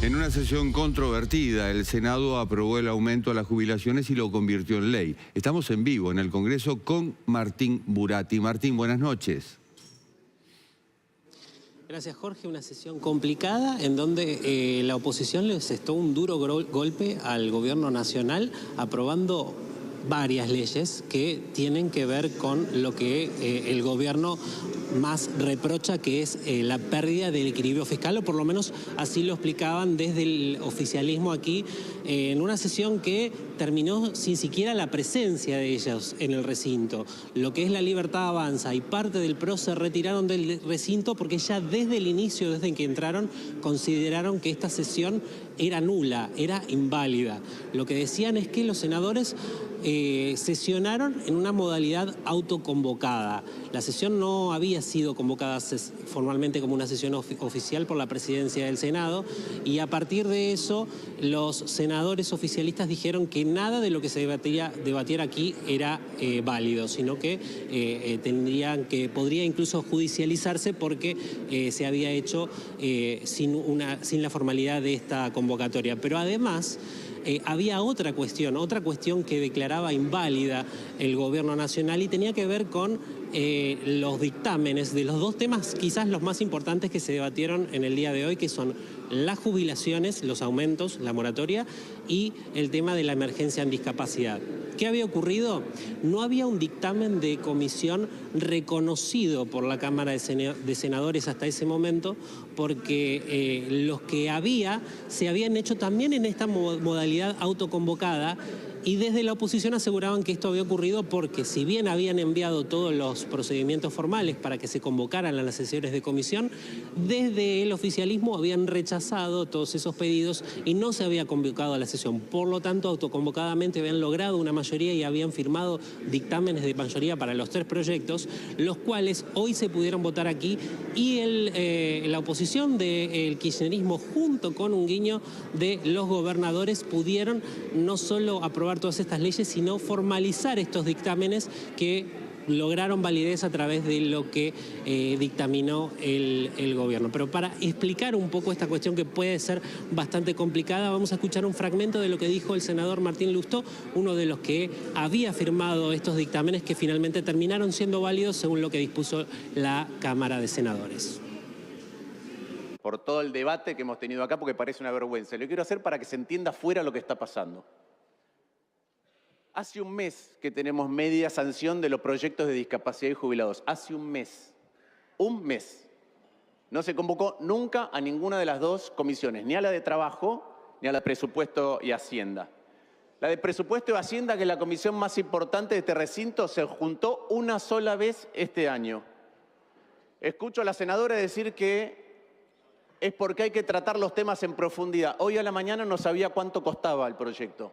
En una sesión controvertida, el Senado aprobó el aumento a las jubilaciones y lo convirtió en ley. Estamos en vivo en el Congreso con Martín Buratti. Martín, buenas noches. Gracias, Jorge. Una sesión complicada en donde la oposición le asestó un duro golpe al gobierno nacional aprobando varias leyes que tienen que ver con lo que el gobierno más reprocha, que es la pérdida del equilibrio fiscal, o por lo menos así lo explicaban desde el oficialismo aquí, en una sesión que terminó sin siquiera la presencia de ellos en el recinto. Lo que es La Libertad Avanza y parte del PRO se retiraron del recinto porque ya desde el inicio, desde que entraron, consideraron que esta sesión era nula, era inválida. Lo que decían es que los senadores sesionaron en una modalidad autoconvocada. La sesión no había sido convocada formalmente como una sesión oficial por la presidencia del Senado, y a partir de eso los senadores oficialistas dijeron que nada de lo que se debatiera aquí era válido, sino que podría incluso judicializarse porque se había hecho sin la formalidad de esta convocatoria. Pero además había otra cuestión que declaraba inválida el gobierno nacional, y tenía que ver con los dictámenes de los dos temas quizás los más importantes que se debatieron en el día de hoy, que son las jubilaciones, los aumentos, la moratoria y el tema de la emergencia en discapacidad. ¿Qué había ocurrido? No había un dictamen de comisión reconocido por la Cámara de Senadores hasta ese momento, porque los que se habían hecho también en esta modalidad autoconvocada, y desde la oposición aseguraban que esto había ocurrido porque, si bien habían enviado todos los procedimientos formales para que se convocaran a las sesiones de comisión, desde el oficialismo habían rechazado todos esos pedidos y no se había convocado a la sesión. Por lo tanto, autoconvocadamente habían logrado una mayoría y habían firmado dictámenes de mayoría para los tres proyectos, los cuales hoy se pudieron votar aquí, y la oposición del kirchnerismo, junto con un guiño de los gobernadores, pudieron no solo aprobar todas estas leyes, sino formalizar estos dictámenes que lograron validez a través de lo que dictaminó el gobierno. Pero para explicar un poco esta cuestión, que puede ser bastante complicada, vamos a escuchar un fragmento de lo que dijo el senador Martín Lustó, uno de los que había firmado estos dictámenes, que finalmente terminaron siendo válidos según lo que dispuso la Cámara de Senadores. Por todo el debate que hemos tenido acá, porque parece una vergüenza. Lo quiero hacer para que se entienda fuera lo que está pasando. Hace un mes que tenemos media sanción de los proyectos de discapacidad y jubilados. Hace un mes. Un mes. No se convocó nunca a ninguna de las dos comisiones, ni a la de Trabajo, ni a la de Presupuesto y Hacienda. La de Presupuesto y Hacienda, que es la comisión más importante de este recinto, se juntó una sola vez este año. Escucho a la senadora decir que es porque hay que tratar los temas en profundidad. Hoy a la mañana no sabía cuánto costaba el proyecto,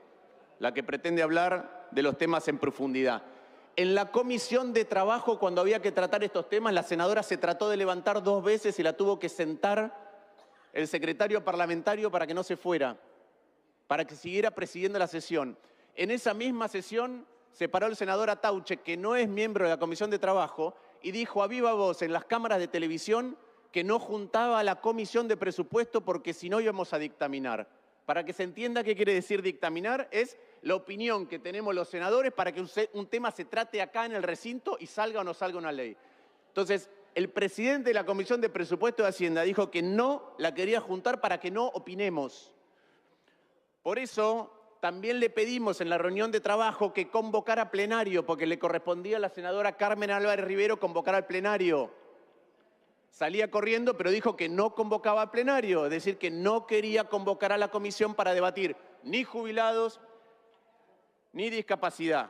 la que pretende hablar de los temas en profundidad. En la comisión de Trabajo, cuando había que tratar estos temas, la senadora se trató de levantar 2 veces y la tuvo que sentar el secretario parlamentario para que no se fuera, para que siguiera presidiendo la sesión. En esa misma sesión se paró el senador Atauche, que no es miembro de la comisión de Trabajo, y dijo a viva voz en las cámaras de televisión que no juntaba a la comisión de presupuesto porque si no íbamos a dictaminar. Para que se entienda qué quiere decir dictaminar, es la opinión que tenemos los senadores para que un tema se trate acá en el recinto y salga o no salga una ley. Entonces, el presidente de la Comisión de Presupuesto de Hacienda dijo que no la quería juntar para que no opinemos. Por eso, también le pedimos en la reunión de Trabajo que convocara plenario, porque le correspondía a la senadora Carmen Álvarez Rivero convocar al plenario. Salía corriendo, pero dijo que no convocaba al plenario, es decir, que no quería convocar a la comisión para debatir ni jubilados ni discapacidad.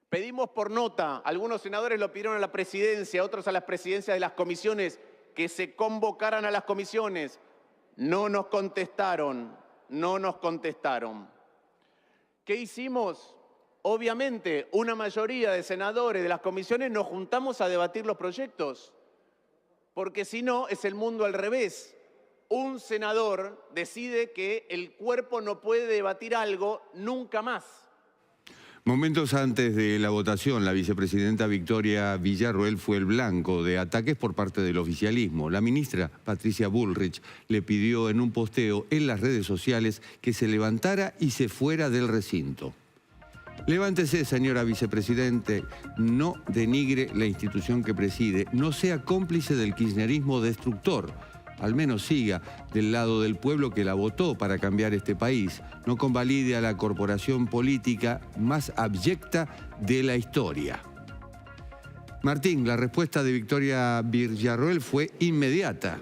Pedimos por nota, algunos senadores lo pidieron a la presidencia, otros a las presidencias de las comisiones, que se convocaran a las comisiones. No nos contestaron, no nos contestaron. ¿Qué hicimos? Obviamente, una mayoría de senadores de las comisiones nos juntamos a debatir los proyectos, porque si no, es el mundo al revés. Un senador decide que el cuerpo no puede debatir algo nunca más. Momentos antes de la votación, la vicepresidenta Victoria Villarroel fue el blanco de ataques por parte del oficialismo. La ministra Patricia Bullrich le pidió en un posteo en las redes sociales que se levantara y se fuera del recinto. Levántese, señora vicepresidente, no denigre la institución que preside, no sea cómplice del kirchnerismo destructor. Al menos siga del lado del pueblo que la votó para cambiar este país. No convalide a la corporación política más abyecta de la historia. Martín, la respuesta de Victoria Villarroel fue inmediata.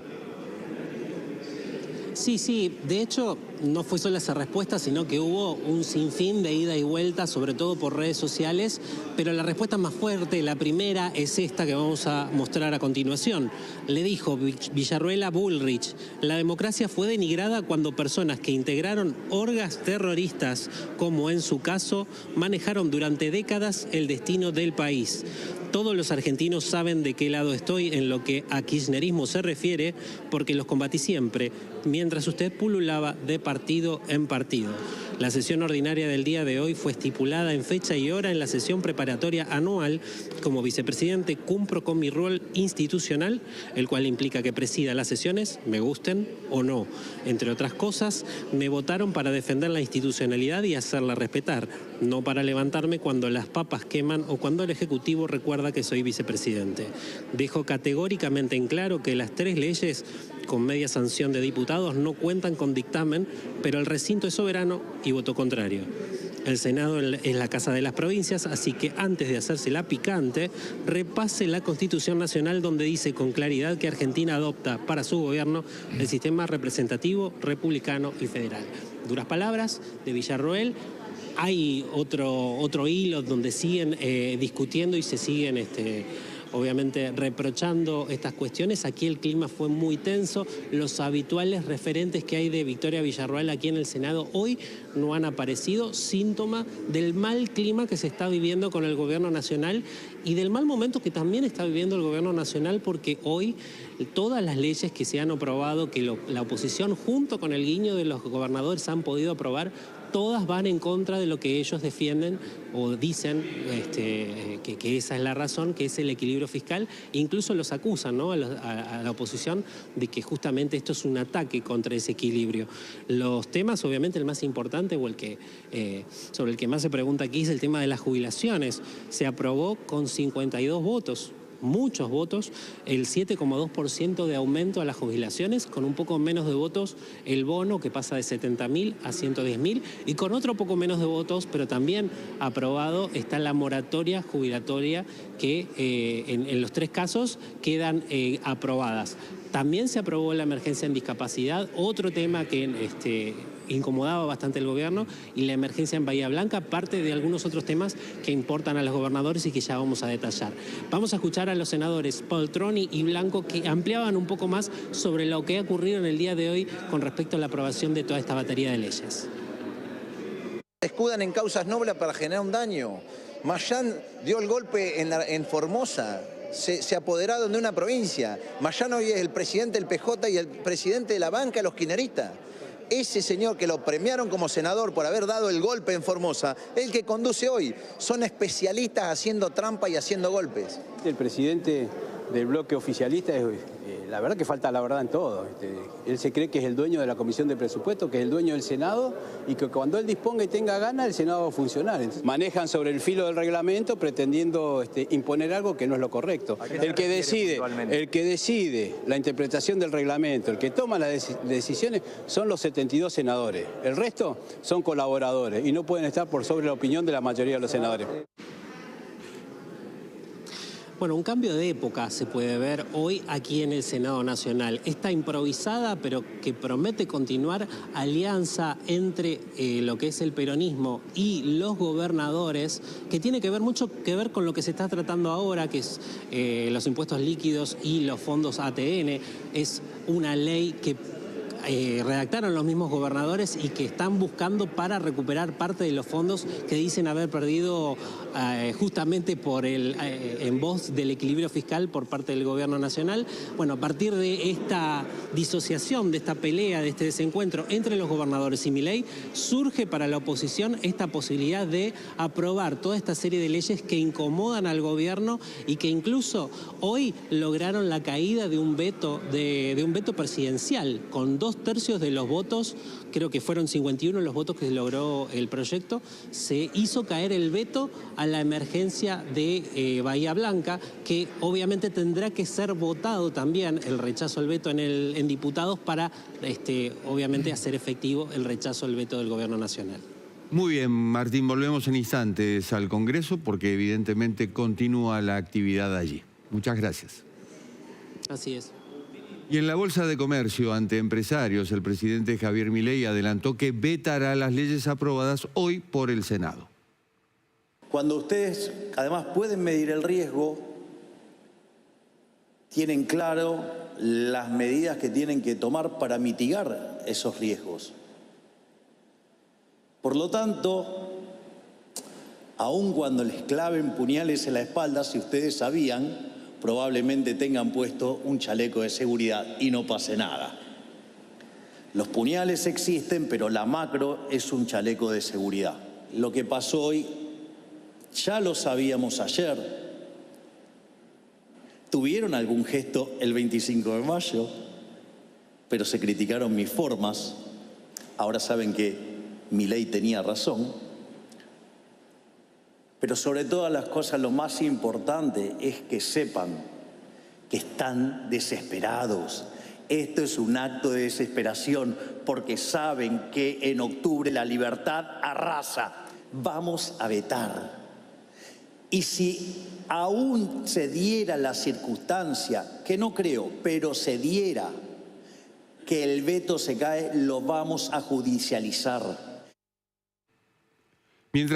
Sí, de hecho no fue solo esa respuesta, sino que hubo un sinfín de ida y vuelta, sobre todo por redes sociales, pero la respuesta más fuerte, la primera, es esta que vamos a mostrar a continuación. Le dijo Villarroel a Bullrich: la democracia fue denigrada cuando personas que integraron orgas terroristas, como en su caso, manejaron durante décadas el destino del país. Todos los argentinos saben de qué lado estoy en lo que a kirchnerismo se refiere, porque los combatí siempre, mientras usted pululaba de partido en partido. La sesión ordinaria del día de hoy fue estipulada en fecha y hora en la sesión preparatoria anual. Como vicepresidente cumplo con mi rol institucional, el cual implica que presida las sesiones, me gusten o no. Entre otras cosas, me votaron para defender la institucionalidad y hacerla respetar, no para levantarme cuando las papas queman o cuando el Ejecutivo recuerda que soy vicepresidente. Dejo categóricamente en claro que las 3 leyes con media sanción de diputados no cuentan con dictamen, pero el recinto es soberano y votó contrario. El Senado es la Casa de las Provincias, así que antes de hacerse la picante, repase la Constitución Nacional, donde dice con claridad que Argentina adopta para su gobierno el sistema representativo, republicano y federal. Duras palabras de Villarroel. Hay otro hilo donde siguen discutiendo y se siguen obviamente reprochando estas cuestiones. Aquí el clima fue muy tenso. Los habituales referentes que hay de Victoria Villarroel aquí en el Senado hoy no han aparecido, síntoma del mal clima que se está viviendo con el gobierno nacional y del mal momento que también está viviendo el gobierno nacional, porque hoy todas las leyes que se han aprobado, que la oposición junto con el guiño de los gobernadores han podido aprobar, todas van en contra de lo que ellos defienden o dicen que esa es la razón, que es el equilibrio fiscal. Incluso los acusan, ¿no?, a la oposición de que justamente esto es un ataque contra ese equilibrio. Los temas, obviamente, el más importante o sobre el que más se pregunta aquí es el tema de las jubilaciones. Se aprobó con 52 votos. Muchos votos, el 7,2% de aumento a las jubilaciones, con un poco menos de votos el bono que pasa de 70.000 a 110.000 y con otro poco menos de votos, pero también aprobado está la moratoria jubilatoria que en los 3 casos quedan aprobadas. También se aprobó la emergencia en discapacidad, otro tema que incomodaba bastante al gobierno, y la emergencia en Bahía Blanca, parte de algunos otros temas que importan a los gobernadores y que ya vamos a detallar. Vamos a escuchar a los senadores Poltroni y Blanco, que ampliaban un poco más sobre lo que ha ocurrido en el día de hoy con respecto a la aprobación de toda esta batería de leyes. Se escudan en causas nobles para generar un daño. Mayán dio el golpe en Formosa. Se apoderaron de una provincia. Mayán hoy es el presidente del PJ y el presidente de la banca de los kirchneristas. Ese señor que lo premiaron como senador por haber dado el golpe en Formosa, es el que conduce hoy. Son especialistas haciendo trampa y haciendo golpes. El presidente del bloque oficialista es, la verdad que falta la verdad en todo. Él se cree que es el dueño de la Comisión de Presupuesto, que es el dueño del Senado y que cuando él disponga y tenga ganas, el Senado va a funcionar. Entonces, manejan sobre el filo del reglamento pretendiendo imponer algo que no es lo correcto. El que decide la interpretación del reglamento, el que toma las decisiones son los 72 senadores. El resto son colaboradores y no pueden estar por sobre la opinión de la mayoría de los senadores. Bueno, un cambio de época se puede ver hoy aquí en el Senado Nacional. Esta improvisada, pero que promete continuar, alianza entre lo que es el peronismo y los gobernadores, que tiene que ver mucho con lo que se está tratando ahora, que es los impuestos líquidos y los fondos ATN. Es una ley que redactaron los mismos gobernadores y que están buscando para recuperar parte de los fondos que dicen haber perdido justamente en voz del equilibrio fiscal por parte del gobierno nacional. Bueno, a partir de esta disociación, de esta pelea, de este desencuentro entre los gobernadores y Milei, surge para la oposición esta posibilidad de aprobar toda esta serie de leyes que incomodan al gobierno y que incluso hoy lograron la caída de un veto presidencial, con 2/3 de los votos, creo que fueron 51 los votos que logró el proyecto, se hizo caer el veto a la emergencia de Bahía Blanca, que obviamente tendrá que ser votado también, el rechazo al veto en diputados, para obviamente hacer efectivo el rechazo al veto del gobierno nacional. Muy bien, Martín, volvemos en instantes al Congreso porque evidentemente continúa la actividad allí. Muchas gracias. Así es. Y en la Bolsa de Comercio ante empresarios, el presidente Javier Milei adelantó que vetará las leyes aprobadas hoy por el Senado. Cuando ustedes, además, pueden medir el riesgo, tienen claro las medidas que tienen que tomar para mitigar esos riesgos. Por lo tanto, aun cuando les claven puñales en la espalda, si ustedes sabían, probablemente tengan puesto un chaleco de seguridad y no pase nada. Los puñales existen, pero la macro es un chaleco de seguridad. Lo que pasó hoy ya lo sabíamos ayer. Tuvieron algún gesto el 25 de mayo, pero se criticaron mis formas. Ahora saben que Milei tenía razón. Pero sobre todas las cosas, lo más importante es que sepan que están desesperados. Esto es un acto de desesperación porque saben que en octubre la libertad arrasa. Vamos a vetar. Y si aún se diera la circunstancia, que no creo, pero se diera que el veto se cae, lo vamos a judicializar.